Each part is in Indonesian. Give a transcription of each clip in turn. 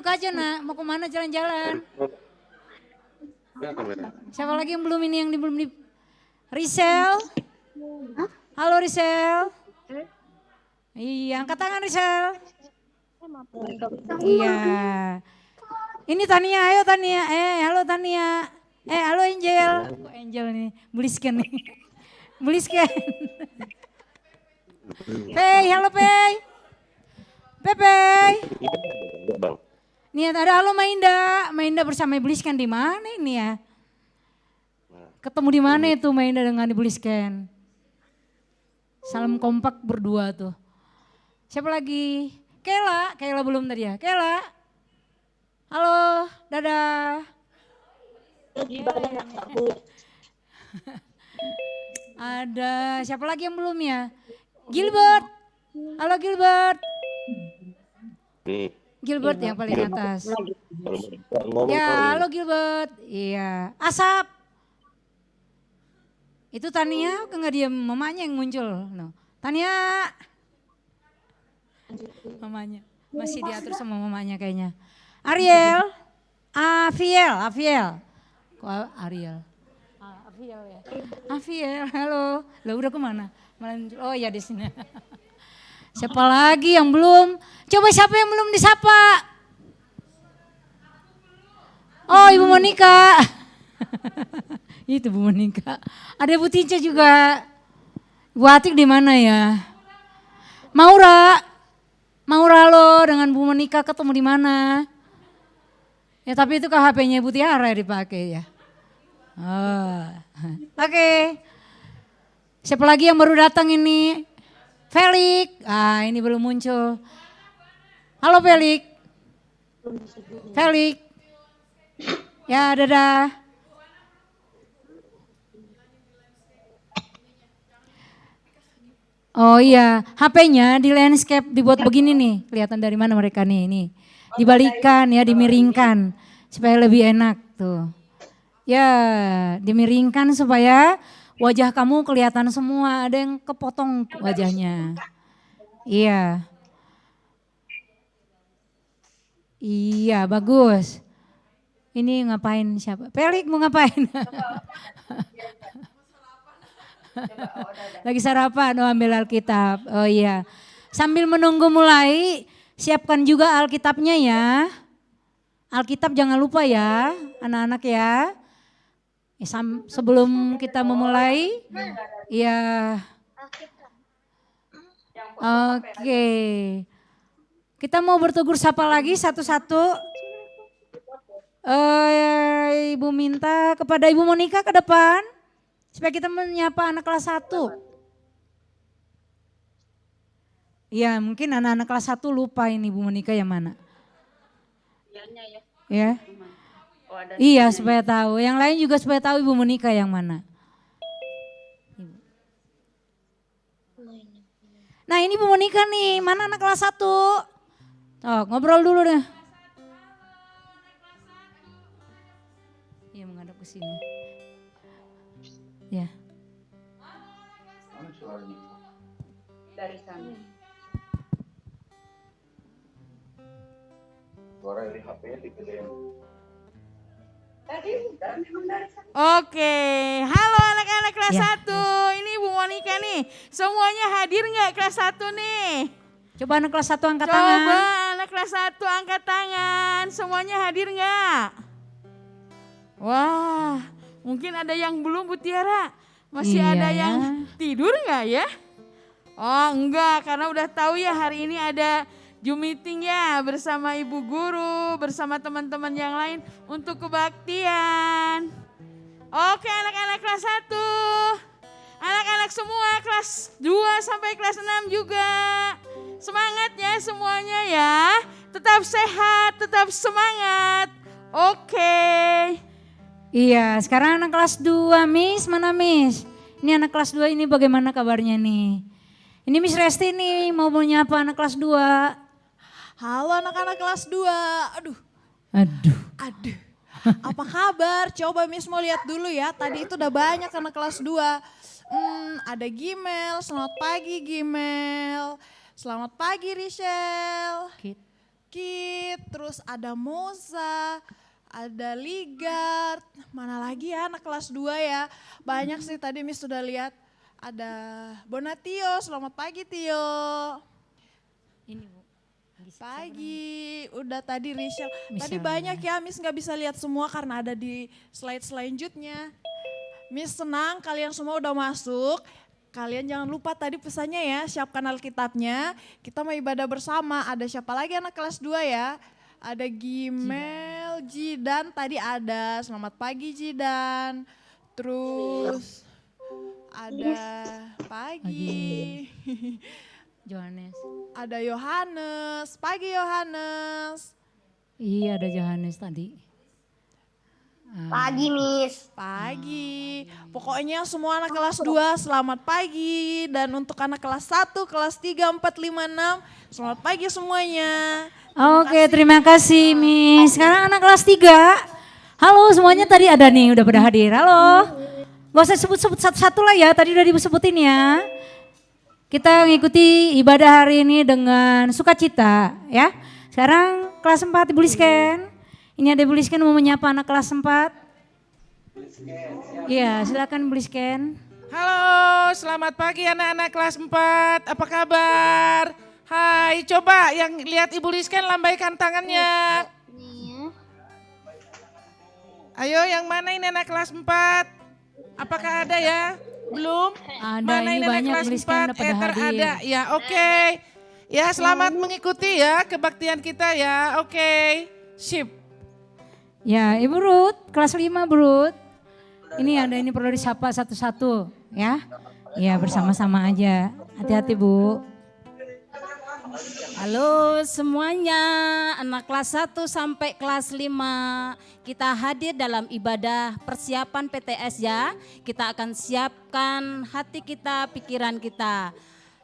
duduk aja nak, mau kemana jalan-jalan? Siapa lagi yang belum ini yang belum di... Risel? Halo Risel? Iya, angkat tangan Risel. Iya. Ini Tania, ayo Tania. Halo Tania. Halo Angel. Kok Angel nih, Bulisken nih. Bulisken. Pei, halo Pei. Pei. Nih ada halo Mainda. Mainda bersama Bulisken di mana ini ya? Ketemu di mana itu Mainda dengan Bulisken? Salam kompak berdua tuh. Siapa lagi? Kela belum tadi ya? Kela. Halo, dadah. Ada siapa lagi yang belum ya? Gilbert. Halo Gilbert. Gilbert yang paling atas. Ya, halo Gilbert. Iya. Asap. Itu Tania, kok nggak diam? Mamanya yang muncul. No. Tania. Mamanya. Masih diatur sama mamanya kayaknya. Ariel. Afiel. Kok Ariel? Afiel ya. Afiel, halo. Lah udah kemana? Oh ya di sini. Siapa lagi yang belum? Coba siapa yang belum disapa? Oh Ibu Monika. Itu Bu Monika. Ada Bu Tinca juga. Bu Atik di mana ya? Maura lo dengan Bu Monika ketemu di mana? Ya tapi itu HP-nya Ibu Tiara dipakai ya. Oh. Oke. Siapa lagi yang baru datang ini? Felix. Ini belum muncul. Halo Felix. Felix. Ya dadah. Oh iya, HP-nya di landscape dibuat begini nih. Kelihatan dari mana mereka nih, ini. Dibalikan ya, dimiringkan supaya lebih enak tuh. Ya, dimiringkan supaya wajah kamu kelihatan semua, ada yang kepotong wajahnya. Iya. Iya, bagus. Ini ngapain siapa? Pelik mau ngapain? Lagi sarapan, ambil Alkitab. Oh iya. Sambil menunggu mulai, siapkan juga Alkitabnya ya. Alkitab jangan lupa ya, anak-anak ya. Sebelum kita memulai, ya. Oke. Kita mau bertegur sapa lagi satu-satu. Ibu minta kepada Ibu Monika ke depan. Supaya kita menyapa anak kelas 1. Ya mungkin anak-anak kelas 1 lupa ini Bu Monika yang mana. Ya. Iya supaya tahu. Yang lain juga supaya tahu Ibu Monika yang mana. Nah ini Bu Monika nih, mana anak kelas 1? Oh, ngobrol dulu deh. Iya menghadap ke sini. Ya. Dari sana. Suara dari HP-nya digedein. Oke, halo anak-anak kelas 1. Ini Bu Monika nih. Semuanya hadir nggak kelas 1 nih? Coba anak kelas 1 angkat tangan. Coba anak kelas 1 angkat tangan. Semuanya hadir nggak? Wah, mungkin ada yang belum Bu Tiara. Masih ada yang tidur nggak ya? Oh enggak, karena udah tahu ya hari ini ada Zoom meeting ya bersama Ibu Guru, bersama teman-teman yang lain untuk kebaktian. Oke anak-anak kelas 1, anak-anak semua kelas 2 sampai kelas 6 juga. Semangat ya semuanya ya, tetap sehat, tetap semangat. Oke. Iya, sekarang anak kelas 2, Miss, mana Miss? Ini anak kelas 2 ini bagaimana kabarnya nih? Ini Miss Resti nih mau menyapa anak kelas 2. Halo anak-anak kelas 2, aduh. Apa kabar? Coba Miss mau lihat dulu ya, tadi itu udah banyak anak kelas 2. Ada Gimel, selamat pagi Gimel. Selamat pagi Rachel. Kit, terus ada Moza, ada Ligard, mana lagi ya anak kelas 2 ya. Banyak sih tadi Miss sudah lihat. Ada Bonatio, selamat pagi Tio. Ini Bu. Pagi, udah tadi Rachel. Tadi Michelle, banyak ya, Miss nggak bisa lihat semua karena ada di slide selanjutnya. Miss senang kalian semua udah masuk. Kalian jangan lupa tadi pesannya ya, siapkan Alkitabnya. Kita mau ibadah bersama. Ada siapa lagi anak kelas 2 ya? Ada Gimel, Jidan tadi ada. Selamat pagi Jidan. Terus ada pagi. Johannes. Ada Yohanes. Pagi Yohanes. Iya ada Johannes tadi. Pagi, Miss. Pagi. Pokoknya semua anak kelas 2 selamat pagi. Dan untuk anak kelas 1, kelas 3, 4, 5, 6 selamat pagi semuanya. Oke, terima kasih Miss. Sekarang anak kelas 3. Halo semuanya, tadi ada nih udah pada hadir. Halo. Gak usah sebut-sebut satu-satu lah ya, tadi udah disebutin ya. Kita mengikuti ibadah hari ini dengan sukacita ya. Sekarang kelas 4 Ibu Lisken. Ini ada Ibu Lisken mau menyapa anak kelas 4. Iya, silakan Ibu Lisken. Halo, selamat pagi anak-anak kelas 4. Apa kabar? Hai, coba yang lihat Ibu Lisken lambaikan tangannya. Ayo, yang mana ini anak kelas 4? Apakah ada ya? Belum? Ada, Mana ini ini anak banyak kelas Ibu Lisken udah pada Ether hadir. ada. Ya, oke. Ya, selamat mengikuti ya kebaktian kita ya. Oke. Sip. Ya, Ibu Ruth, kelas 5 Bu Ruth. Ini ada ini perlu disapa satu-satu ya. Ya, bersama-sama aja. Hati-hati Bu. Halo semuanya, anak kelas 1 sampai kelas 5. Kita hadir dalam ibadah persiapan PTS ya. Kita akan siapkan hati kita, pikiran kita.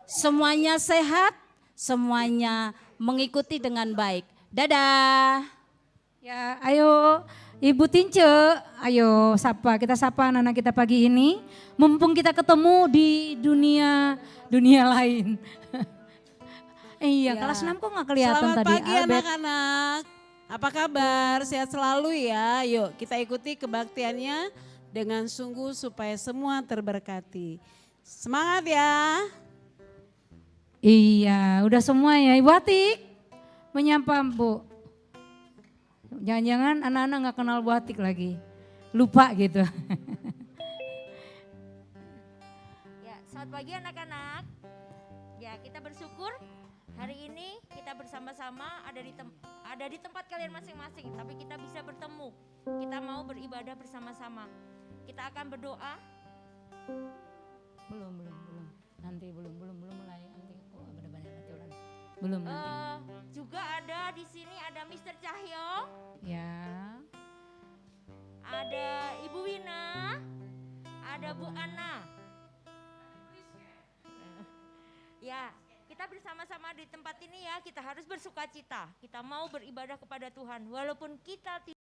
Semuanya sehat, semuanya mengikuti dengan baik. Dadah. Ya, ayo Ibu Tince, ayo kita sapa anak-anak kita pagi ini. Mumpung kita ketemu di dunia lain. Iya, Ya. kelas 6 kok gak kelihatan Selamat tadi. pagi Albert. anak-anak. Apa kabar? Sehat selalu ya. Yuk kita ikuti kebaktiannya dengan sungguh supaya semua terberkati. Semangat ya. Iya, udah semua ya. Ibu Atik menyapa Bu. Jangan-jangan anak-anak gak kenal Bu Atik lagi. Lupa gitu. Ya, selamat pagi anak-anak. Ya, kita bersyukur hari ini kita bersama-sama ada di tempat kalian masing-masing, tapi kita bisa bertemu. Kita mau beribadah bersama-sama. Kita akan berdoa. Belum. Nanti belum mulai. Nanti kok ada banyak hati orang. Belum nanti. Juga ada di sini ada Mr. Cahyo, Ya. ada Ibu Wina, ada Bu Ana. Ya, kita bersama-sama di tempat ini ya, kita harus bersukacita. Kita mau beribadah kepada Tuhan walaupun kita tidak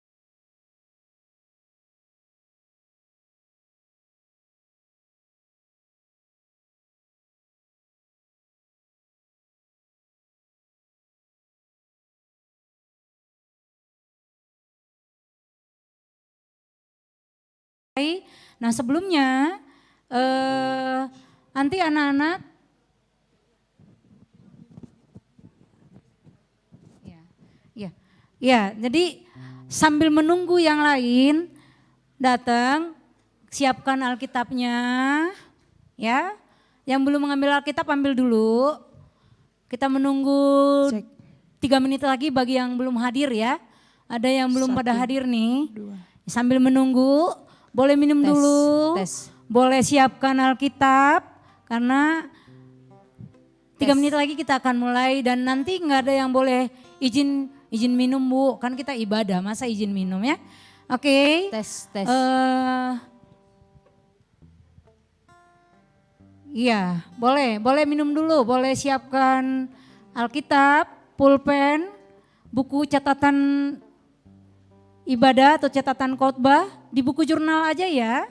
Nah sebelumnya nanti anak-anak ya, jadi sambil menunggu yang lain datang, siapkan Alkitabnya ya. Yang belum mengambil Alkitab ambil dulu. Kita menunggu 3 menit lagi bagi yang belum hadir ya. Ada yang belum pada hadir nih. Sambil menunggu boleh minum dulu, boleh siapkan Alkitab karena 3 menit lagi kita akan mulai dan nanti nggak ada yang boleh izin minum Bu, kan kita ibadah masa izin minum ya. Oke. Tes. Iya, boleh minum dulu, boleh siapkan Alkitab, pulpen, buku catatan ibadah atau catatan khotbah di buku jurnal aja ya.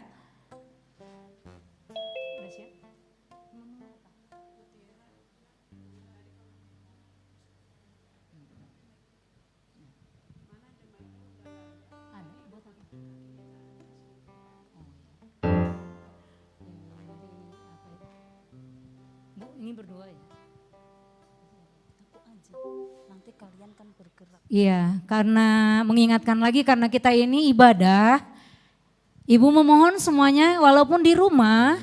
ini berdoa ya. Nanti kalian kan bergerak. Iya, karena mengingatkan lagi karena kita ini ibadah. Ibu memohon semuanya walaupun di rumah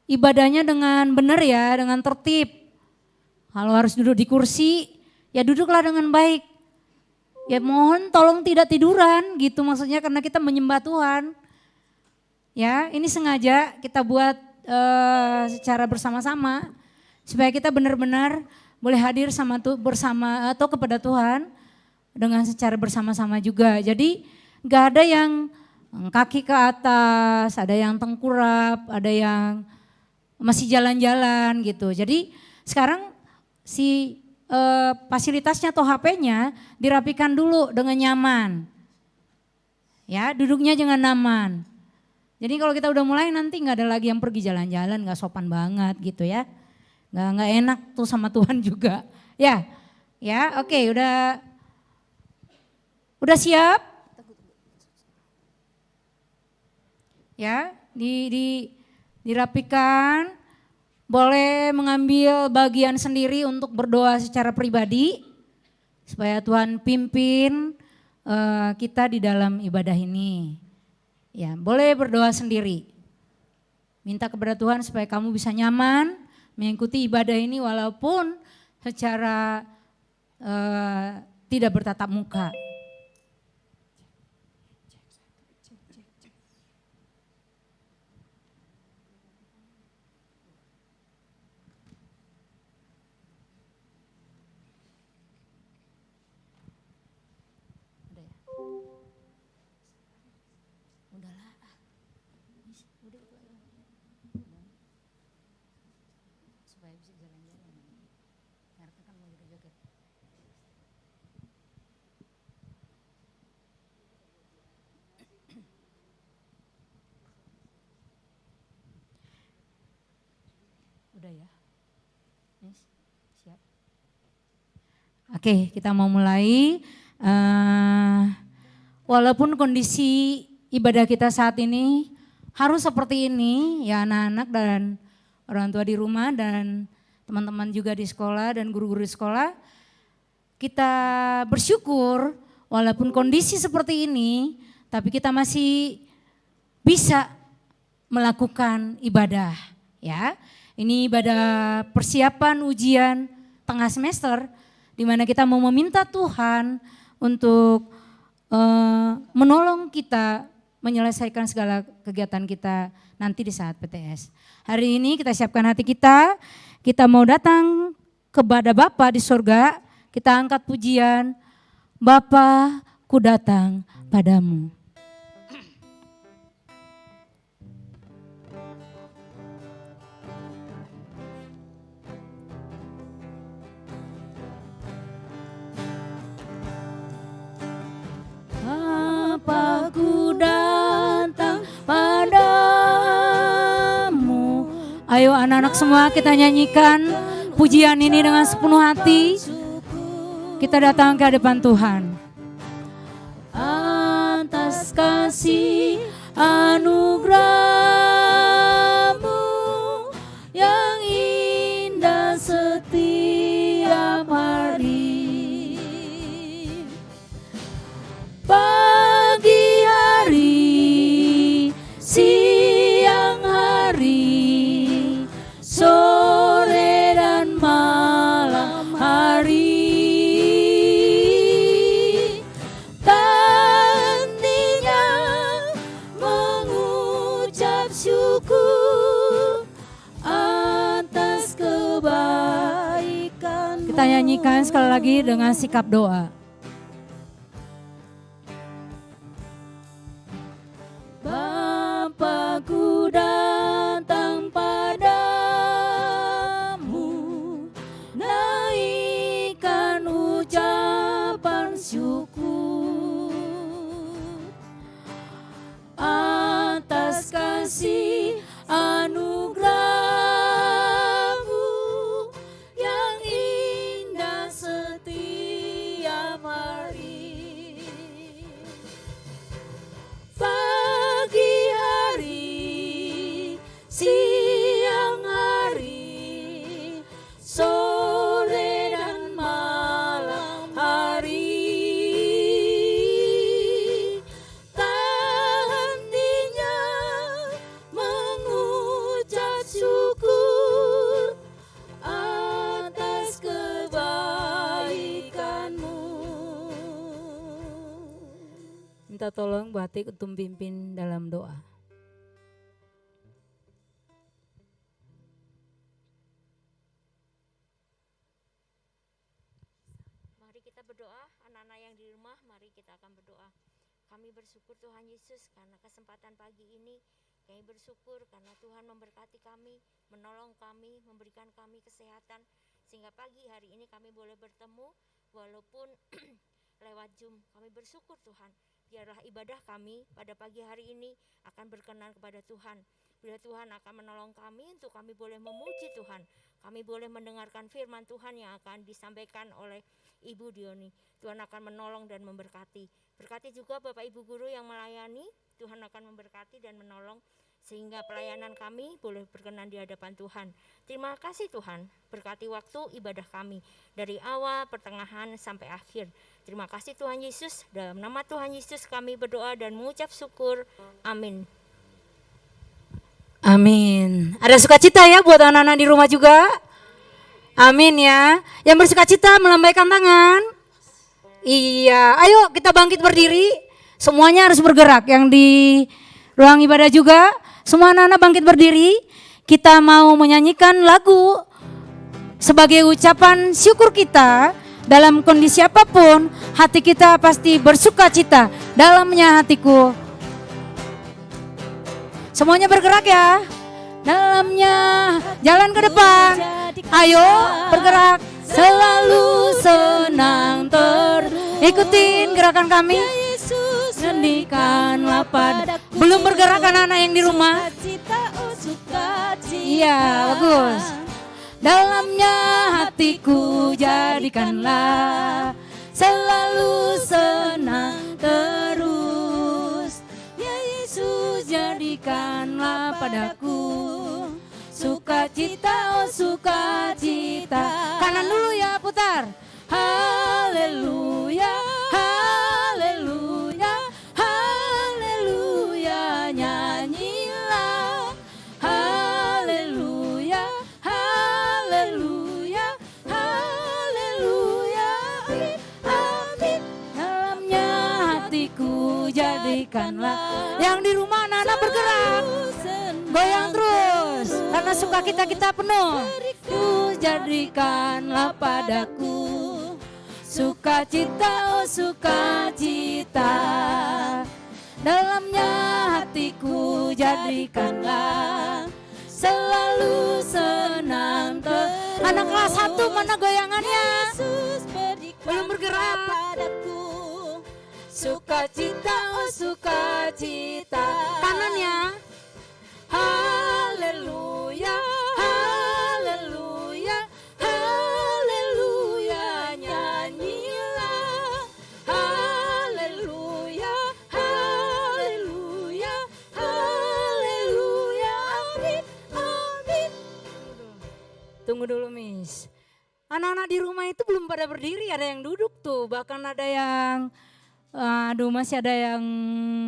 ibadahnya dengan benar ya, dengan tertib. Kalau harus duduk di kursi, ya duduklah dengan baik. Ya mohon tolong tidak tiduran gitu maksudnya karena kita menyembah Tuhan. Ya, ini sengaja kita buat secara bersama-sama supaya kita benar-benar boleh hadir bersama atau kepada Tuhan dengan secara bersama-sama juga. Jadi nggak ada yang kaki ke atas, ada yang tengkurap, ada yang masih jalan-jalan gitu. Jadi sekarang si fasilitasnya atau HP-nya dirapikan dulu dengan nyaman. Ya, duduknya jangan nyaman. Jadi kalau kita udah mulai nanti nggak ada lagi yang pergi jalan-jalan, nggak sopan banget gitu ya. Nggak enak tuh sama Tuhan juga. Ya, ya, oke, udah siap? Ya, dirapikan. Boleh mengambil bagian sendiri untuk berdoa secara pribadi supaya Tuhan pimpin kita di dalam ibadah ini. Ya, boleh berdoa sendiri. Minta kepada Tuhan supaya kamu bisa nyaman mengikuti ibadah ini walaupun secara tidak bertatap muka. Udah ya? Yes, siap. Oke, kita mau mulai. Walaupun kondisi ibadah kita saat ini harus seperti ini, ya anak-anak dan orang tua di rumah dan teman-teman juga di sekolah dan guru-guru di sekolah, kita bersyukur walaupun kondisi seperti ini, tapi kita masih bisa melakukan ibadah, ya. Ini ibadah persiapan ujian tengah semester di mana kita mau meminta Tuhan untuk menolong kita menyelesaikan segala kegiatan kita nanti di saat PTS. Hari ini kita siapkan hati kita mau datang kepada Bapa di surga, kita angkat pujian, Bapa ku datang padamu. Aku datang padamu. Ayo anak-anak semua kita nyanyikan pujian ini dengan sepenuh hati. Kita datang ke hadapan Tuhan. Atas kasih anugerah-Mu yang indah setiap hari. Pagi hari, siang hari, sore dan malam hari, tak hentinya mengucap syukur atas kebaikan. Kita nyanyikan sekali lagi dengan sikap doa. Bapa-Ku datang padamu, naikkan ucapan syukur atas kasih anugerah-Mu yang indah setiap hari. Pagi hari, siang hari, minta tolong Bu Atik untuk pimpin dalam doa. Mari kita berdoa, anak-anak yang di rumah, mari kita akan berdoa. Kami bersyukur Tuhan Yesus karena kesempatan pagi ini. Kami bersyukur karena Tuhan memberkati kami, menolong kami, memberikan kami kesehatan. Sehingga pagi hari ini kami boleh bertemu walaupun lewat Zoom. Kami bersyukur Tuhan. Biarlah ibadah kami pada pagi hari ini akan berkenan kepada Tuhan. Bila Tuhan akan menolong kami untuk kami boleh memuji Tuhan. Kami boleh mendengarkan firman Tuhan yang akan disampaikan oleh Ibu Dioni. Tuhan akan menolong dan memberkati. Berkati juga Bapak Ibu Guru yang melayani. Tuhan akan memberkati dan menolong sehingga pelayanan kami boleh berkenan di hadapan Tuhan. Terima kasih Tuhan, berkati waktu ibadah kami dari awal, pertengahan, sampai akhir. Terima kasih Tuhan Yesus, dalam nama Tuhan Yesus kami berdoa dan mengucap syukur. Amin. Amin. Ada sukacita ya buat anak-anak di rumah juga? Amin ya. Yang bersukacita melambaikan tangan. Iya, ayo kita bangkit berdiri. Semuanya harus bergerak. Yang di ruang ibadah juga, semua anak-anak bangkit berdiri. Kita mau menyanyikan lagu sebagai ucapan syukur kita. Dalam kondisi apapun, hati kita pasti bersukacita. Dalamnya hatiku. Semuanya bergerak ya. Dalamnya jalan ke depan. Ayo bergerak. Selalu senang ikutin gerakan kami. Jadikanlah padaku. Belum bergerak anak-anak yang di rumah? Iya, bagus. Dalamnya hatiku jadikanlah selalu senang terus. Ya Yesus jadikanlah padaku sukacita, oh sukacita. Kanan dulu ya, putar. Haleluya, haleluya, haleluya, nyanyilah. Haleluya, haleluya, haleluya, amin, amin. Dalamnya hatiku jadikanlah. Yang di rumah anak-anak bergerak, goyang terus, karena sukacita kita penuh. Jadikanlah padaku sukacita, oh sukacita. Dalamnya hatiku jadikanlah selalu senang. Anak kelas 1 mana goyangannya? Belum bergerak. Sukacita, oh sukacita. Kanannya. Haleluya, haleluya, haleluya, nyanyilah. Haleluya, haleluya, haleluya, amin, amin. Tunggu dulu Miss. Anak-anak di rumah itu belum pada berdiri, ada yang duduk tuh, bahkan ada yang masih ada yang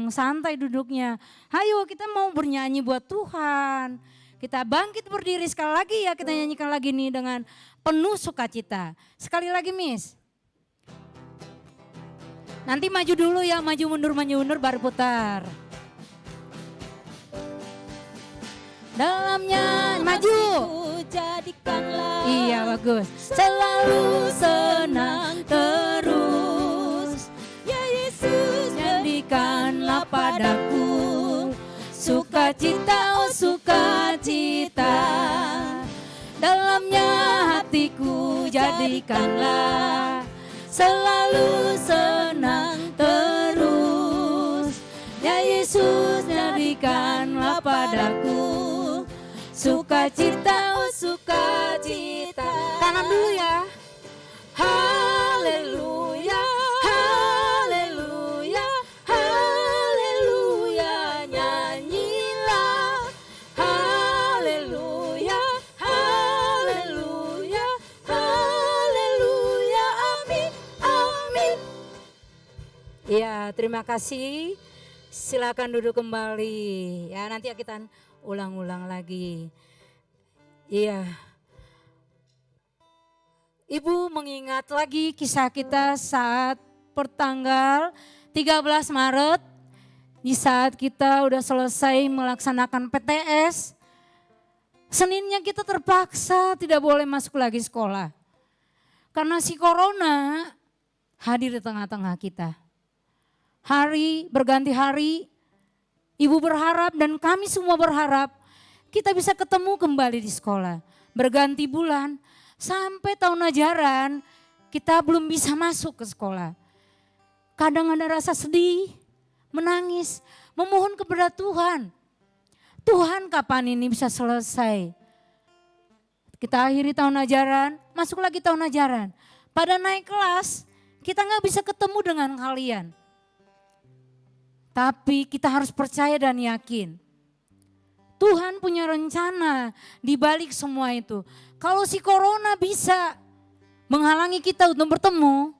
santai duduknya. Hayo kita mau bernyanyi buat Tuhan. Kita bangkit berdiri sekali lagi ya, kita nyanyikan lagi nih dengan penuh sukacita. Sekali lagi Miss. Nanti maju dulu ya, maju mundur baru putar. Dalamnya maju. Jadikanlah. Iya bagus. Selalu senang terus. Ya Yesus jadikanlah padaku sukacita, oh sukacita. Dalamnya hatiku jadikanlah selalu senang terus. Ya Yesus jadikanlah padaku sukacita, oh sukacita. Tangan dulu ya. Haleluya, haleluya, haleluya, nyanyilah. Haleluya, haleluya, haleluya, amin, amin. Iya, terima kasih. Silakan duduk kembali. Ya, nanti kita ulang-ulang lagi. Iya. Ibu mengingat lagi kisah kita saat pertanggal 13 Maret Di saat kita udah selesai melaksanakan PTS, Seninnya kita terpaksa tidak boleh masuk lagi sekolah. Karena si corona hadir di tengah-tengah kita. Hari berganti hari, ibu berharap dan kami semua berharap kita bisa ketemu kembali di sekolah. Berganti bulan sampai tahun ajaran kita belum bisa masuk ke sekolah. Kadang ada rasa sedih, menangis, memohon kepada Tuhan. Tuhan kapan ini bisa selesai? Kita akhiri tahun ajaran, masuk lagi tahun ajaran. Pada naik kelas, kita nggak bisa ketemu dengan kalian. Tapi kita harus percaya dan yakin. Tuhan punya rencana di balik semua itu. Kalau si corona bisa menghalangi kita untuk bertemu,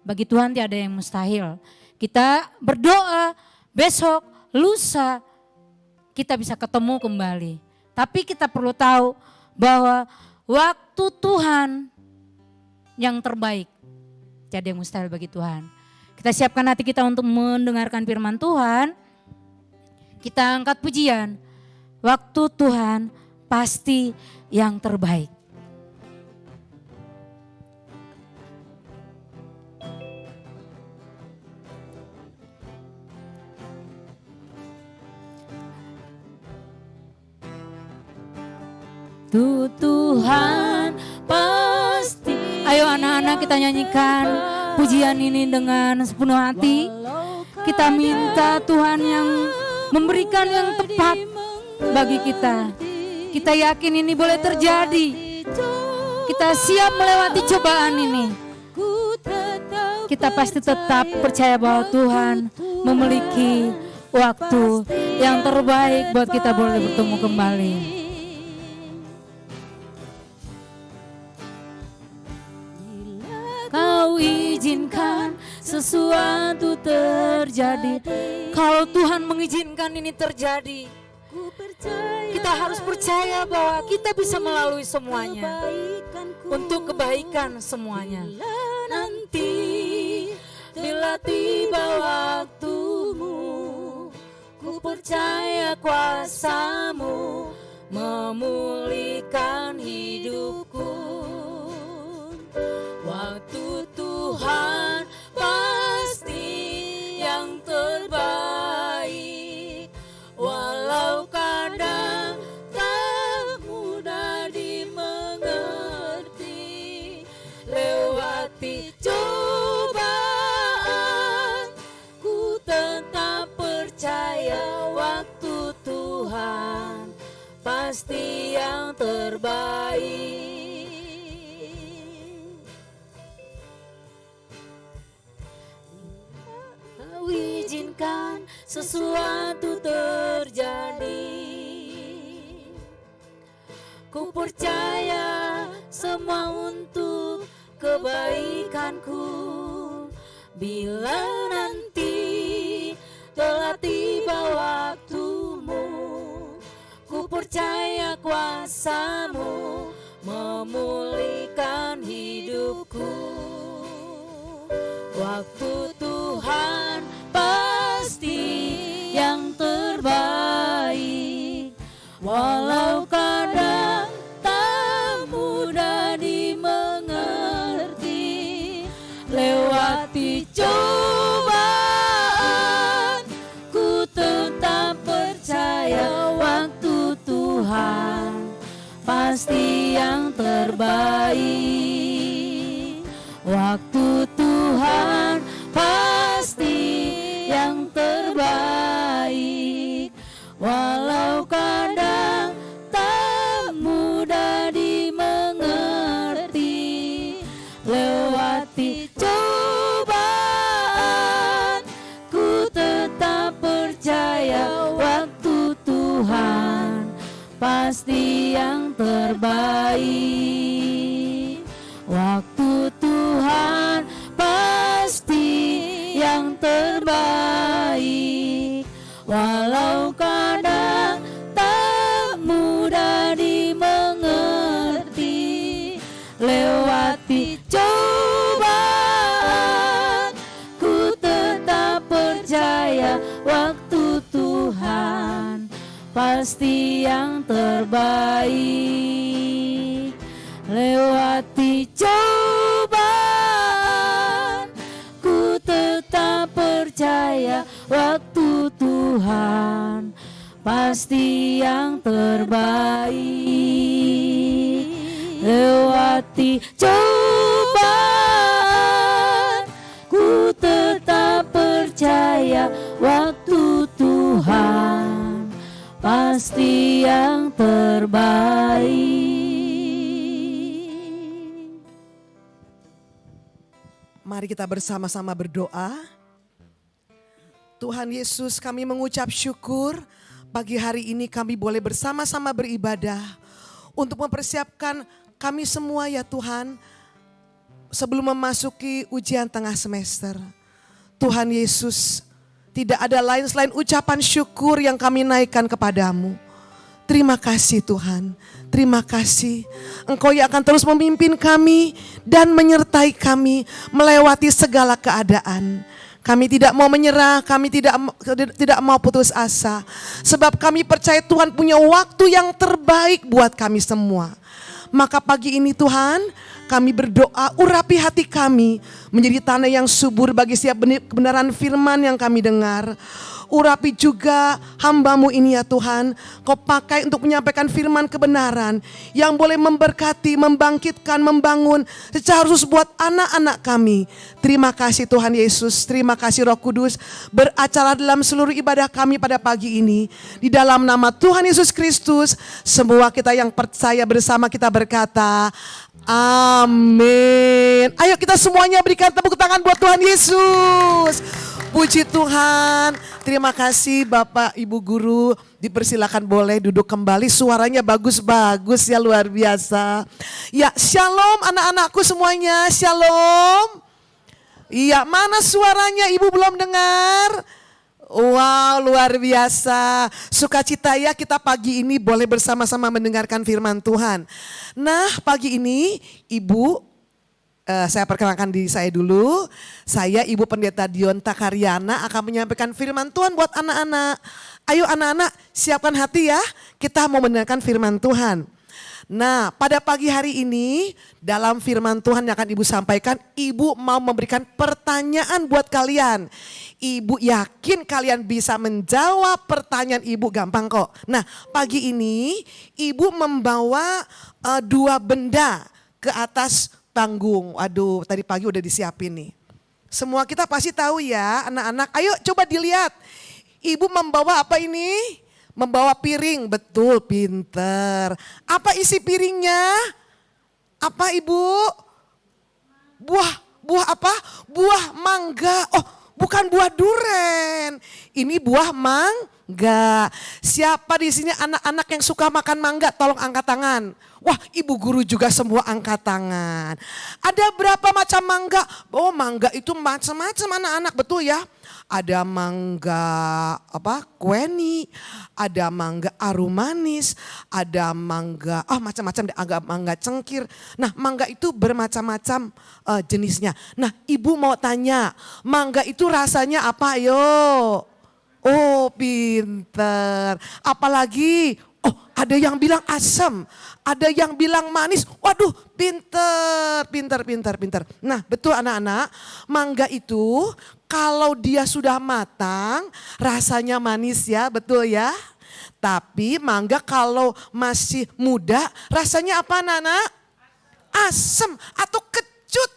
bagi Tuhan tidak ada yang mustahil. Kita berdoa besok, lusa, kita bisa ketemu kembali. Tapi kita perlu tahu bahwa waktu Tuhan yang terbaik. Tidak ada yang mustahil bagi Tuhan. Kita siapkan hati kita untuk mendengarkan firman Tuhan. Kita angkat pujian. Waktu Tuhan pasti yang terbaik. Tuhan pasti. Ayo anak-anak kita nyanyikan pujian ini dengan sepenuh hati. Kita minta Tuhan yang memberikan yang tepat bagi kita. Kita yakin ini boleh terjadi. Kita siap melewati cobaan ini. Kita pasti tetap percaya bahwa Tuhan memiliki waktu yang terbaik buat kita boleh bertemu kembali. Kau izinkan sesuatu terjadi. Kalau Tuhan mengizinkan ini terjadi, kita harus percaya bahwa kita bisa melalui semuanya untuk kebaikan semuanya. Nanti bila tiba waktumu, ku percaya kuasa-Mu memulihkan hidupku. Waktu Tuhan pasti yang terbaik, walau kadang tak mudah dimengerti. Lewati cobaan, ku tetap percaya waktu Tuhan pasti yang terbaik. Izinkan sesuatu terjadi. Ku percaya semua untuk kebaikanku. Bila nanti telah tiba waktumu, ku percaya kuasa-Mu memulihkan hidupku. Waktu Tuhan pasti yang terbaik, walau kadang tak mudah dimengerti. Lewati cobaan, ku tetap percaya waktu Tuhan pasti yang terbaik. Waktu Tuhan pasti yang terbaik, walau kadang tak mudah dimengerti. Lewati cobaan, ku tetap percaya waktu Tuhan pasti yang terbaik. Waktu Tuhan pasti yang terbaik, walau kadang tak mudah dimengerti. Lewati cobaan, ku tetap percaya waktu pasti yang terbaik. Lewati cobaan, ku tetap percaya waktu Tuhan pasti yang terbaik. Lewati cobaan, ku tetap percaya waktu Tuhan pasti yang terbaik. Mari kita bersama-sama berdoa. Tuhan Yesus, kami mengucap syukur pagi hari ini kami boleh bersama-sama beribadah untuk mempersiapkan kami semua ya Tuhan sebelum memasuki ujian tengah semester. Tuhan Yesus, tidak ada lain selain ucapan syukur yang kami naikkan kepadamu. Terima kasih Tuhan, terima kasih. Engkau yang akan terus memimpin kami dan menyertai kami melewati segala keadaan. Kami tidak mau menyerah, kami tidak mau putus asa. Sebab kami percaya Tuhan punya waktu yang terbaik buat kami semua. Maka pagi ini Tuhan, kami berdoa urapi hati kami menjadi tanah yang subur bagi setiap kebenaran firman yang kami dengar. Urapi juga hamba-Mu ini ya Tuhan, Kau pakai untuk menyampaikan firman kebenaran yang boleh memberkati, membangkitkan, membangun secara khusus buat anak-anak kami. Terima kasih Tuhan Yesus, terima kasih Roh Kudus beracara dalam seluruh ibadah kami pada pagi ini. Di dalam nama Tuhan Yesus Kristus, semua kita yang percaya bersama kita berkata, amin. Ayo kita semuanya berikan tepuk tangan buat Tuhan Yesus. Puji Tuhan. Terima kasih Bapak Ibu Guru, dipersilakan boleh duduk kembali, suaranya bagus-bagus ya, luar biasa. Ya, shalom anak-anakku semuanya, shalom. Iya, mana suaranya Ibu belum dengar? Wow, luar biasa. Sukacita ya kita pagi ini boleh bersama-sama mendengarkan firman Tuhan. Nah, pagi ini Ibu, saya perkenalkan diri saya dulu. Saya Ibu Pendeta Dionta Karyana akan menyampaikan firman Tuhan buat anak-anak. Ayo anak-anak siapkan hati ya, kita mau mendengarkan firman Tuhan. Nah, pada pagi hari ini dalam firman Tuhan yang akan Ibu sampaikan, Ibu mau memberikan pertanyaan buat kalian. Ibu yakin kalian bisa menjawab pertanyaan Ibu, gampang kok. Nah, pagi ini Ibu membawa dua benda ke atas panggung. Aduh, tadi pagi udah disiapin nih. Semua kita pasti tahu ya anak-anak. Ayo coba dilihat. Ibu membawa apa ini? Membawa piring, betul, pinter. Apa isi piringnya? Apa Ibu? Buah apa? Buah mangga. Oh, bukan buah duren. Ini buah mangga. Siapa di sini anak-anak yang suka makan mangga? Tolong angkat tangan. Wah, Ibu Guru juga semua angkat tangan. Ada berapa macam mangga? Oh, mangga itu macam-macam anak-anak, betul ya? Ada mangga kueni, ada mangga arum manis, ada mangga macam-macam, ada mangga cengkir. Nah, mangga itu bermacam-macam jenisnya. Nah, Ibu mau tanya, mangga itu rasanya apa? Ayo. Oh, pinter. Apalagi? Oh, ada yang bilang asam, ada yang bilang manis. Waduh, pinter. Nah, betul anak-anak, mangga itu kalau dia sudah matang rasanya manis ya, betul ya. Tapi mangga kalau masih muda rasanya apa anak-anak? Asam atau kecut.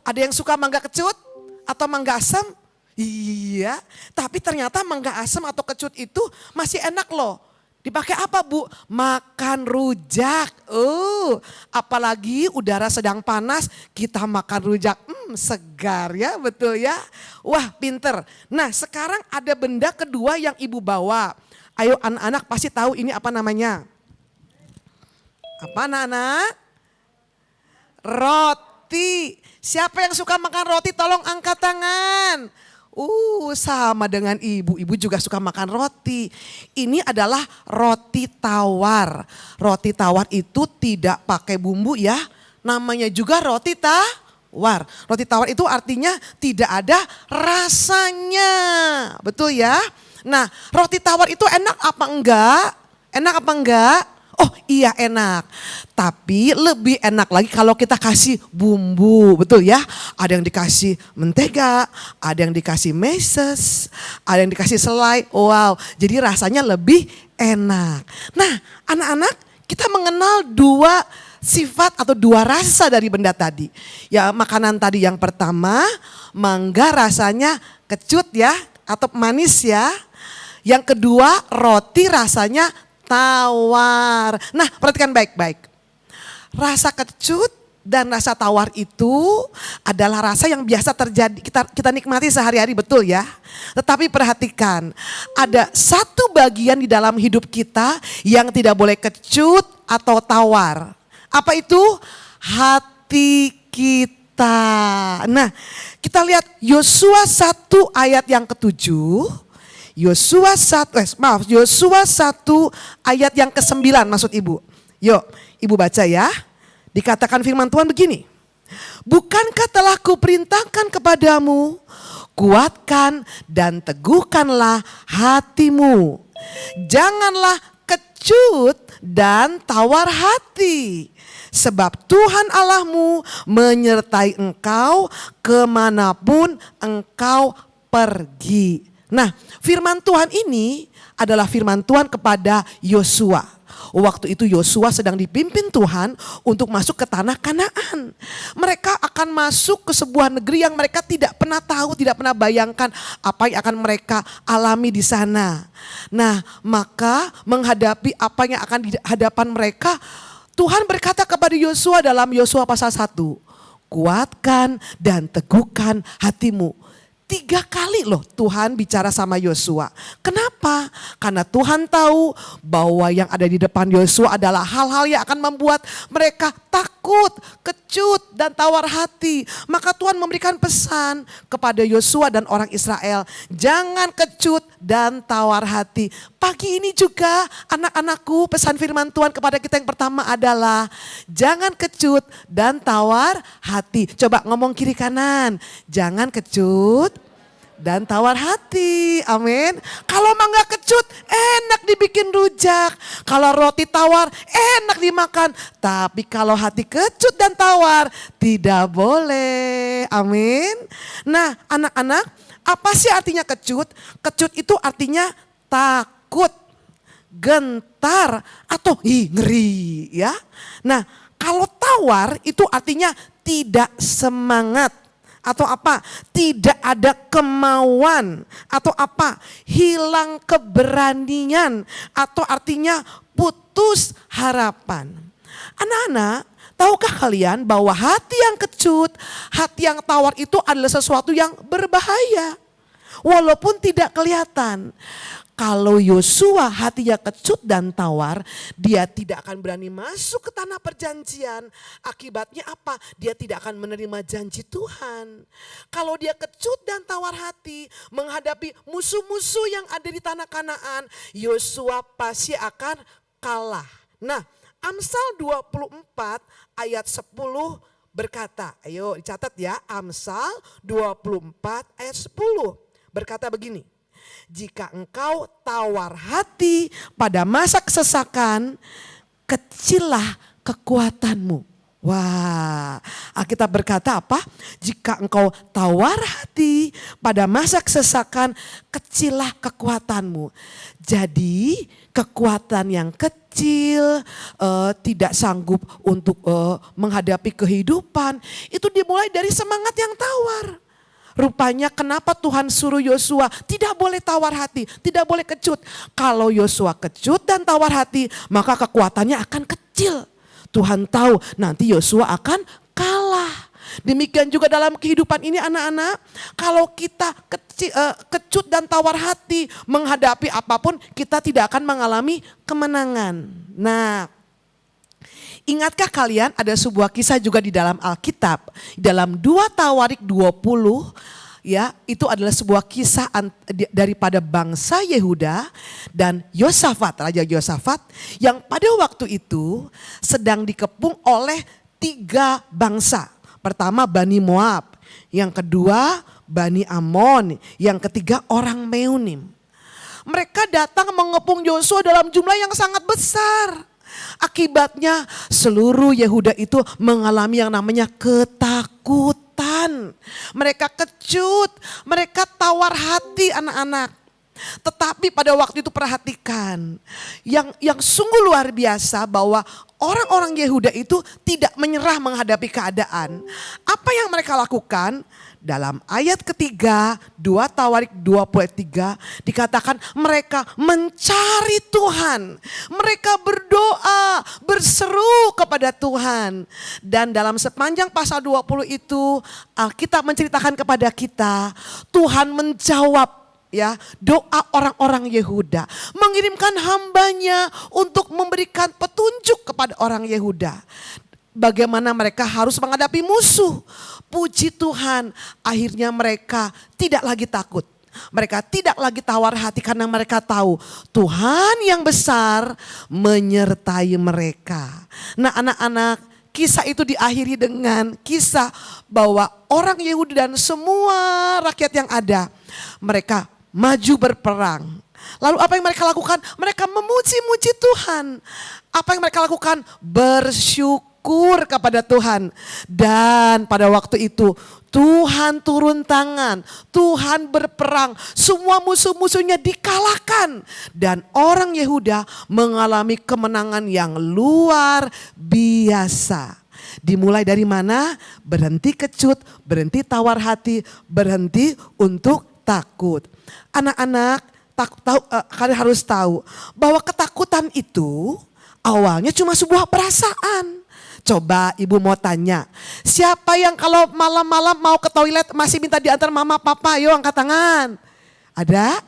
Ada yang suka mangga kecut atau mangga asam? Iya, tapi ternyata mangga asam atau kecut itu masih enak loh. Dipakai apa Bu? Makan rujak. Apalagi udara sedang panas, kita makan rujak. Segar ya, betul ya. Wah, pinter. Nah, sekarang ada benda kedua yang Ibu bawa. Ayo anak-anak pasti tahu ini apa namanya. Apa anak-anak? Roti. Siapa yang suka makan roti tolong angkat tangan. Sama dengan Ibu. Ibu juga suka makan roti. Ini adalah roti tawar. Roti tawar itu tidak pakai bumbu ya. Namanya juga roti tawar. Roti tawar itu artinya tidak ada rasanya. Betul ya? Nah, roti tawar itu enak apa enggak? Enak apa enggak? Oh iya enak. Tapi lebih enak lagi kalau kita kasih bumbu, betul ya? Ada yang dikasih mentega, ada yang dikasih meses, ada yang dikasih selai. Wow, jadi rasanya lebih enak. Nah, anak-anak, kita mengenal dua sifat atau dua rasa dari benda tadi. Ya, makanan tadi yang pertama, mangga rasanya kecut ya atau manis ya. Yang kedua, roti rasanya tawar. Nah, perhatikan baik-baik. Rasa kecut dan rasa tawar itu adalah rasa yang biasa terjadi, kita nikmati sehari-hari, betul ya. Tetapi perhatikan, ada satu bagian di dalam hidup kita yang tidak boleh kecut atau tawar. Apa itu? Hati kita. Nah, kita lihat Yosua 1 ayat yang ke-7. Yosua 1 ayat yang ke-9 maksud ibu. Yuk, ibu baca ya. Dikatakan firman Tuhan begini. Bukankah telah kuperintahkan kepadamu, kuatkan dan teguhkanlah hatimu. Janganlah kecut dan tawar hati. Sebab Tuhan Allahmu menyertai engkau kemanapun engkau pergi. Nah, firman Tuhan ini adalah firman Tuhan kepada Yosua. Waktu itu Yosua sedang dipimpin Tuhan untuk masuk ke tanah Kanaan. Mereka akan masuk ke sebuah negeri yang mereka tidak pernah tahu, tidak pernah bayangkan apa yang akan mereka alami di sana. Nah, maka menghadapi apa yang akan di hadapan mereka, Tuhan berkata kepada Yosua dalam Yosua pasal 1, kuatkan dan teguhkan hatimu. 3 kali loh Tuhan bicara sama Yosua. Kenapa? Karena Tuhan tahu bahwa yang ada di depan Yosua adalah hal-hal yang akan membuat mereka takut, kecut dan tawar hati. Maka Tuhan memberikan pesan kepada Yosua dan orang Israel. Jangan kecut dan tawar hati. Pagi ini juga anak-anakku, pesan firman Tuhan kepada kita yang pertama adalah jangan kecut dan tawar hati. Coba ngomong kiri kanan. Jangan kecut dan tawar hati. Amin. Kalau mangga kecut enak dibikin rujak. Kalau roti tawar enak dimakan. Tapi kalau hati kecut dan tawar tidak boleh. Amin. Nah, anak-anak, apa sih artinya kecut? Kecut itu artinya takut, gentar, atau ngeri ya. Nah, kalau tawar itu artinya tidak semangat. Atau apa? Tidak ada kemauan. Atau apa? Hilang keberanian. Atau artinya putus harapan. Anak-anak, tahukah kalian bahwa hati yang kecut, hati yang tawar itu adalah sesuatu yang berbahaya. Walaupun tidak kelihatan. Kalau Yosua hatinya kecut dan tawar, dia tidak akan berani masuk ke tanah perjanjian. Akibatnya apa? Dia tidak akan menerima janji Tuhan. Kalau dia kecut dan tawar hati menghadapi musuh-musuh yang ada di tanah Kanaan, Yosua pasti akan kalah. Nah, Amsal 24 ayat 10 berkata, ayo dicatat ya, Amsal 24 ayat 10 berkata begini. Jika engkau tawar hati pada masa kesesakan, kecillah kekuatanmu. Wah, Alkitab berkata apa? Jika engkau tawar hati pada masa kesesakan, kecillah kekuatanmu. Jadi kekuatan yang kecil, tidak sanggup untuk menghadapi kehidupan, itu dimulai dari semangat yang tawar. Rupanya kenapa Tuhan suruh Yosua tidak boleh tawar hati, tidak boleh kecut. Kalau Yosua kecut dan tawar hati, maka kekuatannya akan kecil. Tuhan tahu nanti Yosua akan kalah. Demikian juga dalam kehidupan ini anak-anak, kalau kita kecut dan tawar hati menghadapi apapun, kita tidak akan mengalami kemenangan. Nah, ingatkah kalian ada sebuah kisah juga di dalam Alkitab, dalam 2 Tawarik 20, ya, itu adalah sebuah kisah daripada bangsa Yehuda dan Yosafat, Raja Yosafat, yang pada waktu itu sedang dikepung oleh 3 bangsa. Pertama Bani Moab, yang kedua Bani Amon, yang ketiga orang Meunim. Mereka datang mengepung Yosua dalam jumlah yang sangat besar. Akibatnya seluruh Yehuda itu mengalami yang namanya ketakutan. Mereka kecut, mereka tawar hati anak-anak. Tetapi pada waktu itu perhatikan, yang sungguh luar biasa bahwa orang-orang Yehuda itu tidak menyerah menghadapi keadaan. Apa yang mereka lakukan? Dalam ayat ketiga 2 Tawarik 23 dikatakan mereka mencari Tuhan. Mereka berdoa, berseru kepada Tuhan. Dan dalam sepanjang pasal 20 itu Alkitab menceritakan kepada kita, Tuhan menjawab ya doa orang-orang Yehuda, mengirimkan hambanya untuk memberikan petunjuk kepada orang Yehuda. Bagaimana mereka harus menghadapi musuh. Puji Tuhan, akhirnya mereka tidak lagi takut. Mereka tidak lagi tawar hati karena mereka tahu Tuhan yang besar menyertai mereka. Nah anak-anak, kisah itu diakhiri dengan kisah bahwa orang Yahudi dan semua rakyat yang ada, mereka maju berperang. Lalu apa yang mereka lakukan? Mereka memuji-muji Tuhan. Apa yang mereka lakukan? Bersyukur kepada Tuhan. Dan pada waktu itu Tuhan turun tangan, Tuhan berperang, semua musuh-musuhnya dikalahkan. Dan orang Yehuda mengalami kemenangan yang luar biasa. Dimulai dari mana? Berhenti kecut, berhenti tawar hati, berhenti untuk takut. Anak-anak, kalian harus tahu bahwa ketakutan itu awalnya cuma sebuah perasaan. Coba ibu mau tanya, siapa yang kalau malam-malam mau ke toilet masih minta diantar mama papa? Ayo angkat tangan. Ada?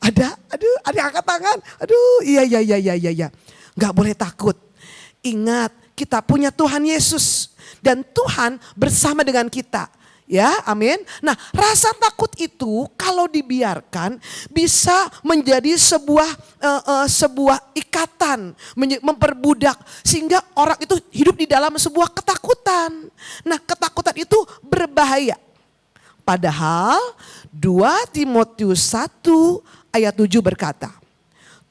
Ada? Aduh, ada yang angkat tangan. Aduh, iya. Gak boleh takut. Ingat, kita punya Tuhan Yesus. Dan Tuhan bersama dengan kita. Ya, amin. Nah, rasa takut itu kalau dibiarkan bisa menjadi sebuah ikatan, memperbudak sehingga orang itu hidup di dalam sebuah ketakutan. Nah, ketakutan itu berbahaya. Padahal 2 Timotius 1 ayat 7 berkata,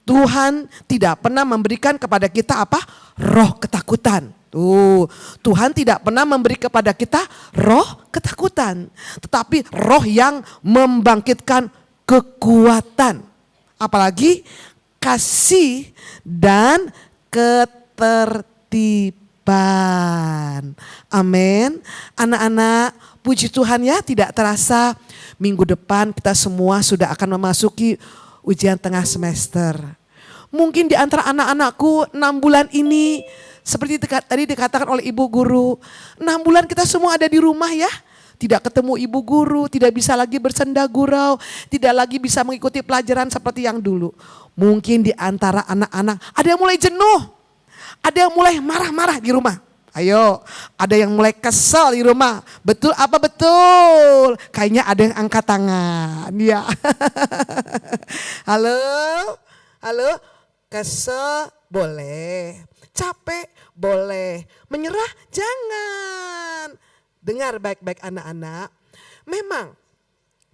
Tuhan tidak pernah memberikan kepada kita apa? Roh ketakutan. Tuhan tidak pernah memberi kepada kita roh ketakutan. Tetapi roh yang membangkitkan kekuatan. Apalagi kasih dan ketertiban. Amin. Anak-anak, puji Tuhan ya, tidak terasa minggu depan kita semua sudah akan memasuki ujian tengah semester. Mungkin di antara anak-anakku 6 bulan ini seperti tadi dikatakan oleh ibu guru, 6 bulan kita semua ada di rumah ya. Tidak ketemu ibu guru, tidak bisa lagi bersenda gurau, tidak lagi bisa mengikuti pelajaran seperti yang dulu. Mungkin di antara anak-anak ada yang mulai jenuh, ada yang mulai marah-marah di rumah. Ayo, ada yang mulai kesel di rumah. Betul apa betul? Kayaknya ada yang angkat tangan. Ya. Halo, kesel boleh. Capek boleh, menyerah jangan. Dengar baik-baik anak-anak, memang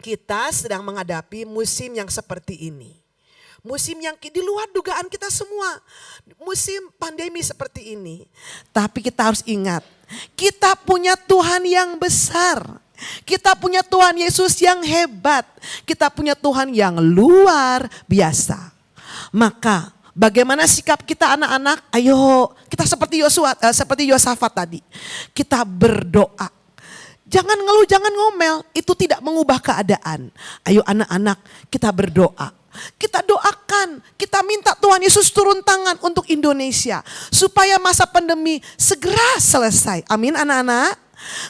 kita sedang menghadapi musim yang seperti ini. Musim yang di luar dugaan kita semua, musim pandemi seperti ini. Tapi kita harus ingat, kita punya Tuhan yang besar. Kita punya Tuhan Yesus yang hebat. Kita punya Tuhan yang luar biasa. Maka bagaimana sikap kita anak-anak? Ayo kita seperti Yosafat tadi. Kita berdoa. Jangan ngeluh, jangan ngomel. Itu tidak mengubah keadaan. Ayo anak-anak kita berdoa. Kita doakan, kita minta Tuhan Yesus turun tangan untuk Indonesia. Supaya masa pandemi segera selesai. Amin anak-anak.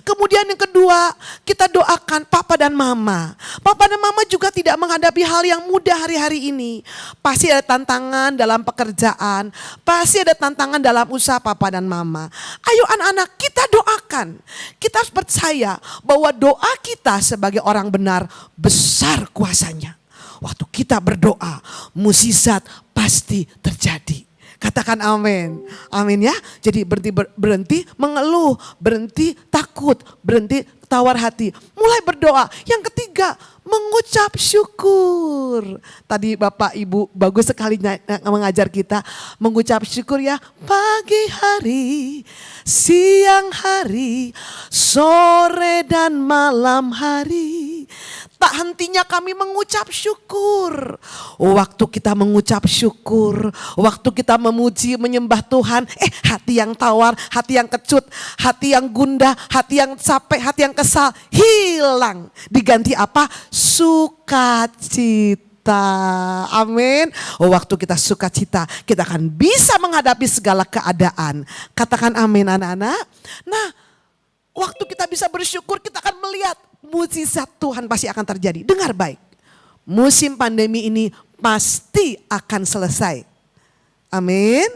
Kemudian yang kedua, kita doakan papa dan mama. Papa dan mama juga tidak menghadapi hal yang mudah hari-hari ini. Pasti ada tantangan dalam pekerjaan, pasti ada tantangan dalam usaha papa dan mama. Ayo anak-anak kita doakan. Kita harus percaya bahwa doa kita sebagai orang benar besar kuasanya. Waktu kita berdoa, mukjizat pasti terjadi. Katakan amin. Amin ya. Jadi berhenti mengeluh, berhenti takut, berhenti tawar hati. Mulai berdoa. Yang ketiga, mengucap syukur. Tadi Bapak Ibu bagus sekali mengajar kita mengucap syukur ya. Pagi hari, siang hari, sore dan malam hari. Tak hentinya kami mengucap syukur. Waktu kita mengucap syukur, waktu kita memuji, menyembah Tuhan, hati yang tawar, hati yang kecut, hati yang gundah, hati yang capek, hati yang kesal, hilang. Diganti apa? Sukacita. Amin. Waktu kita sukacita, kita akan bisa menghadapi segala keadaan. Katakan amin anak-anak. Nah, waktu kita bisa bersyukur, kita akan melihat mukjizat Tuhan pasti akan terjadi. Dengar baik, musim pandemi ini pasti akan selesai. Amin.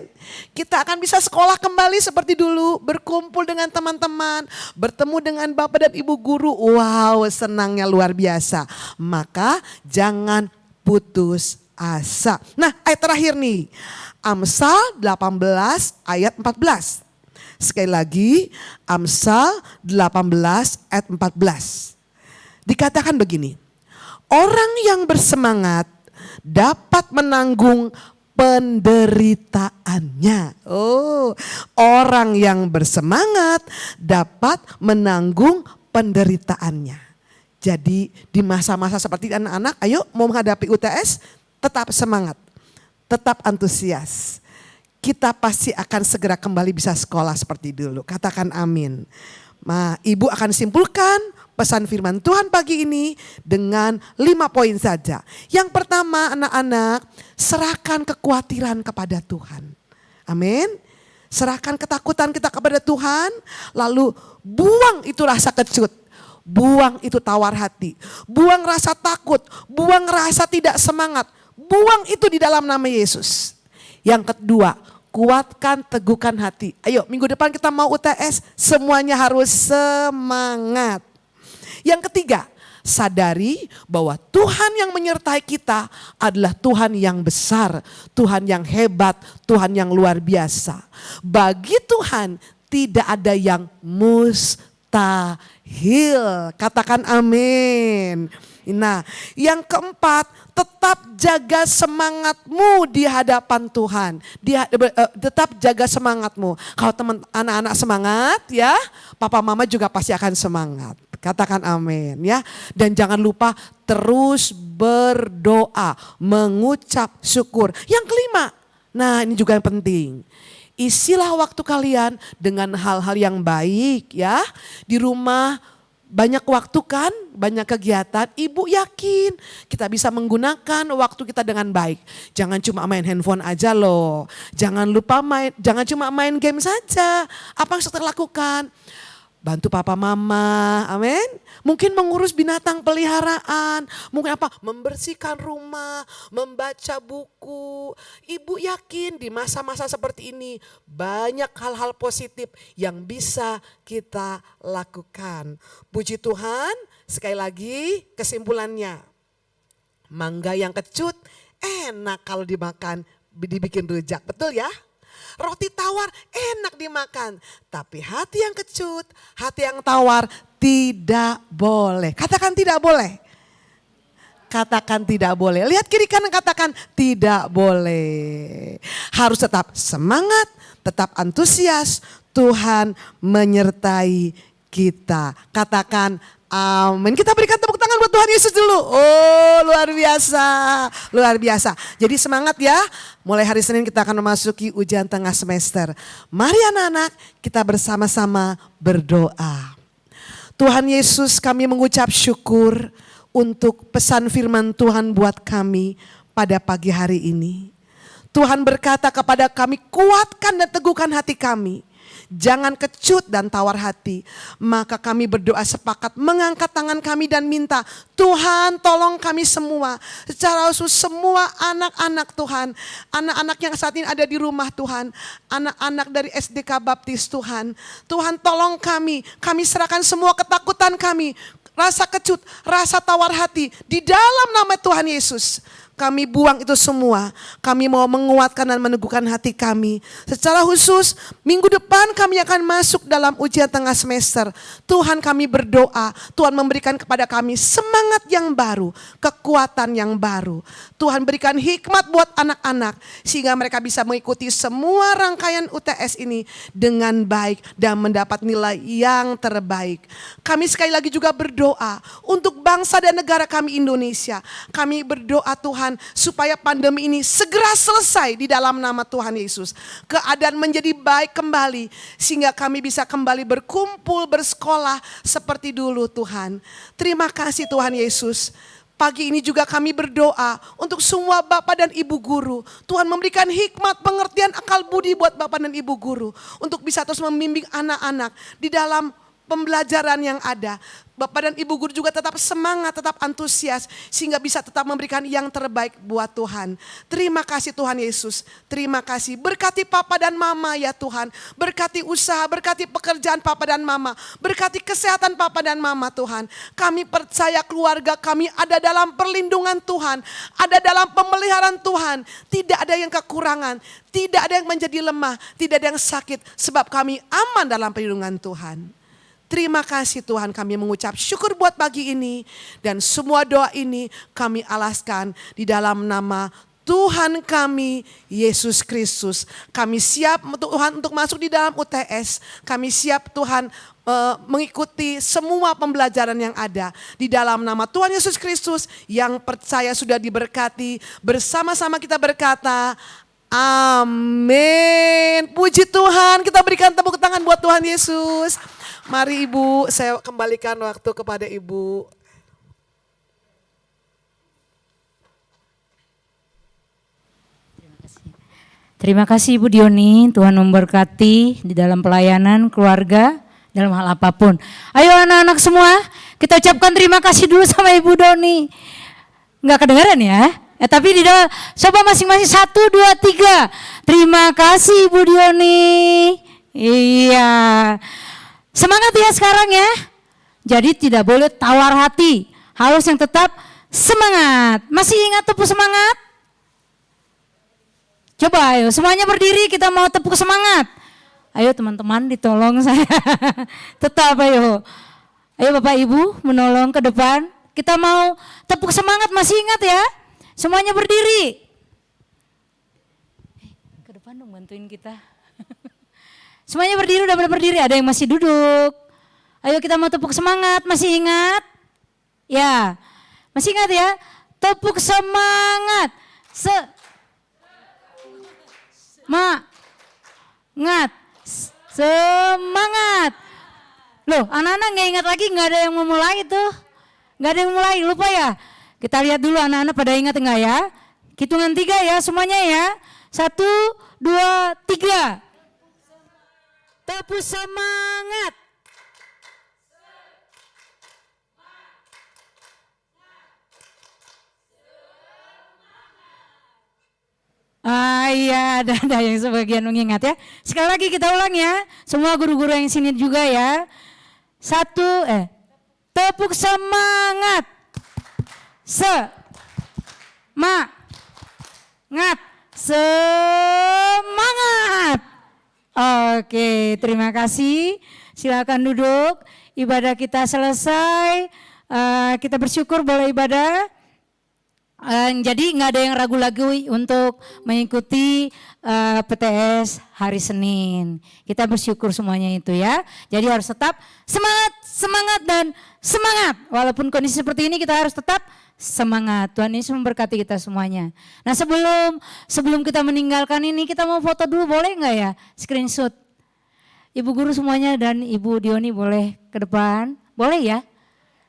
Kita akan bisa sekolah kembali seperti dulu, berkumpul dengan teman-teman, bertemu dengan Bapak dan Ibu guru. Wow, senangnya luar biasa. Maka jangan putus asa. Nah, ayat terakhir nih, Amsal 18 ayat 14. Sekali lagi, Amsal 18 ayat 14. Dikatakan begini, orang yang bersemangat dapat menanggung penderitaannya. Orang yang bersemangat dapat menanggung penderitaannya. Jadi di masa-masa seperti anak-anak, ayo mau menghadapi UTS, tetap semangat, tetap antusias. Kita pasti akan segera kembali bisa sekolah seperti dulu. Katakan amin. Nah, Ibu akan simpulkan pesan firman Tuhan pagi ini dengan 5 poin saja. Yang pertama, anak-anak, serahkan kekhawatiran kepada Tuhan. Amin. Serahkan ketakutan kita kepada Tuhan, lalu buang itu rasa kecut, buang itu tawar hati, buang rasa takut, buang rasa tidak semangat, buang itu di dalam nama Yesus. Yang kedua, kuatkan, teguhkan hati. Ayo, minggu depan kita mau UTS, semuanya harus semangat. Yang ketiga, sadari bahwa Tuhan yang menyertai kita adalah Tuhan yang besar, Tuhan yang hebat, Tuhan yang luar biasa. Bagi Tuhan tidak ada yang mustahil. Katakan amin. Nah, yang keempat, tetap jaga semangatmu di hadapan Tuhan. Tetap jaga semangatmu. Kalau teman anak-anak semangat ya, papa mama juga pasti akan semangat. Katakan amin ya. Dan jangan lupa terus berdoa, mengucap syukur. Yang kelima, nah ini juga yang penting. Isilah waktu kalian dengan hal-hal yang baik ya. Di rumah banyak waktu kan, banyak kegiatan. Ibu yakin kita bisa menggunakan waktu kita dengan baik. Jangan cuma main handphone aja loh. Jangan cuma main game saja. Apa yang saya lakukan? Bantu papa mama, amin. Mungkin mengurus binatang peliharaan, mungkin apa? Membersihkan rumah, membaca buku. Ibu yakin di masa-masa seperti ini banyak hal-hal positif yang bisa kita lakukan. Puji Tuhan, sekali lagi kesimpulannya. Mangga yang kecut enak kalau dimakan, dibikin rujak, betul ya? Roti tawar enak dimakan, tapi hati yang kecut, hati yang tawar tidak boleh. Katakan tidak boleh. Katakan tidak boleh. Lihat kiri kanan, katakan tidak boleh. Harus tetap semangat, tetap antusias. Tuhan menyertai kita. Katakan amin. Kita berikan tepuk tangan buat Tuhan Yesus dulu. Oh, luar biasa. Luar biasa. Jadi semangat ya. Mulai hari Senin kita akan memasuki ujian tengah semester. Mari anak-anak, kita bersama-sama berdoa. Tuhan Yesus, kami mengucap syukur untuk pesan firman Tuhan buat kami pada pagi hari ini. Tuhan berkata kepada kami, kuatkan dan teguhkan hati kami. Jangan kecut dan tawar hati. Maka kami berdoa sepakat mengangkat tangan kami dan minta, Tuhan tolong kami semua. Secara khusus semua anak-anak Tuhan. Anak-anak yang saat ini ada di rumah Tuhan. Anak-anak dari SDK Baptis Tuhan. Tuhan tolong kami. Kami serahkan semua ketakutan kami. Rasa kecut, rasa tawar hati. Di dalam nama Tuhan Yesus. Kami buang itu semua. Kami mau menguatkan dan meneguhkan hati kami. Secara khusus minggu depan kami akan masuk dalam ujian tengah semester. Tuhan kami berdoa, Tuhan memberikan kepada kami semangat yang baru, kekuatan yang baru. Tuhan berikan hikmat buat anak-anak sehingga mereka bisa mengikuti semua rangkaian UTS ini dengan baik dan mendapat nilai yang terbaik. Kami sekali lagi juga berdoa untuk bangsa dan negara kami Indonesia. Kami berdoa Tuhan supaya pandemi ini segera selesai di dalam nama Tuhan Yesus. Keadaan menjadi baik kembali sehingga kami bisa kembali berkumpul, bersekolah seperti dulu Tuhan. Terima kasih Tuhan Yesus. Pagi ini juga kami berdoa untuk semua Bapak dan Ibu guru. Tuhan memberikan hikmat, pengertian, akal budi buat Bapak dan Ibu guru. Untuk bisa terus membimbing anak-anak di dalam pembelajaran yang ada. Bapak dan Ibu guru juga tetap semangat, tetap antusias sehingga bisa tetap memberikan yang terbaik buat Tuhan. Terima kasih Tuhan Yesus. Terima kasih. Berkati Papa dan Mama ya Tuhan. Berkati usaha, berkati pekerjaan Papa dan Mama. Berkati kesehatan Papa dan Mama Tuhan. Kami percaya keluarga kami ada dalam perlindungan Tuhan. Ada dalam pemeliharaan Tuhan. Tidak ada yang kekurangan. Tidak ada yang menjadi lemah. Tidak ada yang sakit. Sebab kami aman dalam perlindungan Tuhan. Terima kasih Tuhan, kami mengucap syukur buat pagi ini. Dan semua doa ini kami alaskan di dalam nama Tuhan kami, Yesus Kristus. Kami siap Tuhan untuk masuk di dalam UTS. Kami siap Tuhan mengikuti semua pembelajaran yang ada. Di dalam nama Tuhan Yesus Kristus yang percaya sudah diberkati. Bersama-sama kita berkata, amin. Puji Tuhan, kita berikan tepuk tangan buat Tuhan Yesus. Mari Ibu, saya kembalikan waktu kepada Ibu. Terima kasih Ibu Dioni, Tuhan memberkati di dalam pelayanan keluarga, dalam hal apapun. Ayo anak-anak semua, kita ucapkan terima kasih dulu sama Ibu Doni. Enggak kedengaran ya? Tapi di dalam, coba masing-masing 1, 2, 3. Terima kasih Ibu Dioni. Iya. Semangat ya sekarang ya. Jadi tidak boleh tawar hati. Harus yang tetap semangat. Masih ingat tepuk semangat? Coba ayo semuanya berdiri, kita mau tepuk semangat. Ayo teman-teman ditolong saya. Tetap ayo. Ayo Bapak Ibu menolong ke depan. Kita mau tepuk semangat, masih ingat ya? Semuanya berdiri. Ke depan dong bantuin kita. Semuanya berdiri, udah pada berdiri, ada yang masih duduk. Ayo kita mau tepuk semangat, masih ingat? Ya, masih ingat ya? Tepuk semangat. Semangat. Loh, anak-anak gak ingat lagi, gak ada yang memulai tuh. Gak ada yang mulai, lupa ya? Kita lihat dulu anak-anak pada ingat enggak ya? Hitungan 3 ya, semuanya ya. 1, 2, 3. Tepuk semangat. Iya, ada yang sebagian mengingat ya. Sekali lagi kita ulang ya. Semua guru-guru yang sini juga ya. 1, tepuk semangat. Semangat. Oke, terima kasih. Silakan duduk. Ibadah kita selesai. Kita bersyukur boleh ibadah. Jadi nggak ada yang ragu-ragu untuk mengikuti PTS hari Senin. Kita bersyukur semuanya itu ya. Jadi harus tetap semangat dan semangat. Walaupun kondisi seperti ini kita harus tetap semangat. Tuhan Yesus memberkati kita semuanya. Nah sebelum kita meninggalkan ini kita mau foto dulu, boleh nggak ya? Screenshot. Ibu guru semuanya dan Ibu Dioni boleh ke depan? Boleh ya?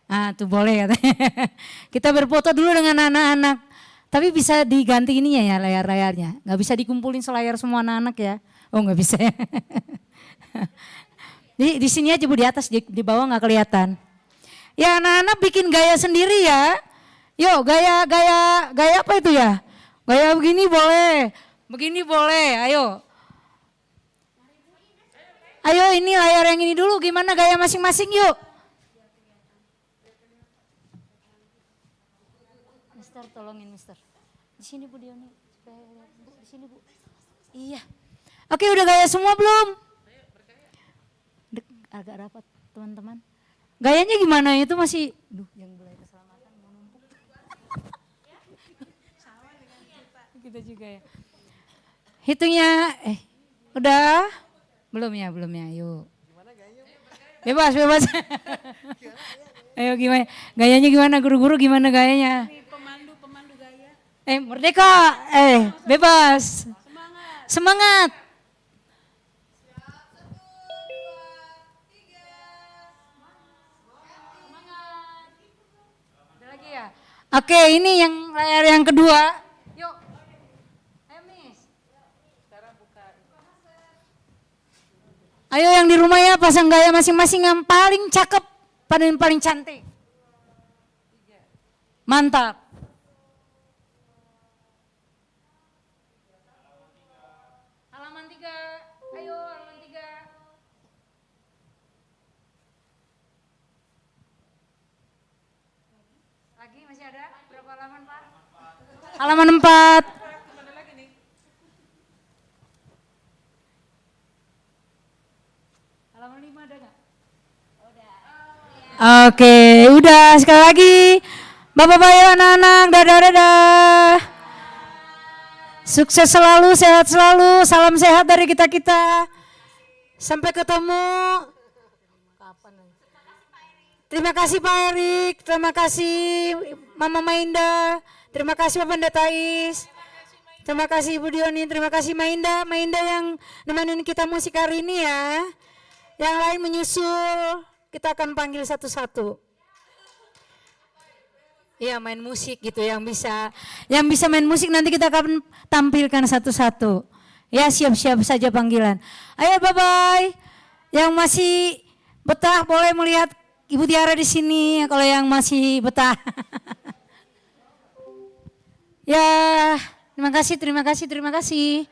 Nah tuh boleh katanya. Kita berfoto dulu dengan anak-anak. Tapi bisa diganti ininya ya, layar-layarnya. Nggak bisa dikumpulin selayar semua anak-anak ya. Oh nggak bisa ya. Di sini aja Bu, di atas, di bawah nggak kelihatan. Ya anak-anak bikin gaya sendiri ya. Yuk gaya apa itu ya? Gaya begini boleh, ayo. Ayo ini layar yang ini dulu, gimana gaya masing-masing yuk. Mister tolongin Mister. Di sini Bu Dioni. Supaya lihat, Bu, di sini Bu. Iya. Oke, udah gaya semua belum? Agak rapat teman-teman. Gayanya gimana itu masih? Duh, yang mulai keselamatan mau numpuk. Sama dengan kita juga ya. Hitungnya, udah? Belum ya, yuk. Bebas. Ayo gimana? Gayanya gimana? Guru-guru gimana gayanya? Pemandu gaya. Merdeka. Bebas. Semangat. Ada lagi ya? Oke, ini yang layar yang kedua. Yuk. Ayo, Miss. Ayo yang di rumah ya, pasang gaya masing-masing yang paling cakep, paling cantik. Mantap. Halaman 3. Ayo halaman 3. Lagi masih ada? Berapa halaman, Pak? Halaman 4. Halaman 5 ada nggak? Oke, udah sekali lagi. Bapak-bapak, anak-anak, dadah. Sukses selalu, sehat selalu, salam sehat dari kita-kita. Sampai ketemu. Terima kasih Pak Erik, terima kasih Mama Mainda, terima kasih Bapak Tais, terima kasih Ibu Dioni, terima kasih Mainda yang nemenin kita musik hari ini ya. Yang lain menyusul, kita akan panggil satu-satu. Iya main musik gitu yang bisa main musik nanti kita akan tampilkan satu-satu. Ya siap-siap saja panggilan. Ayo bye-bye. Yang masih betah boleh melihat Ibu Tiara di sini kalau yang masih betah. Ya, terima kasih.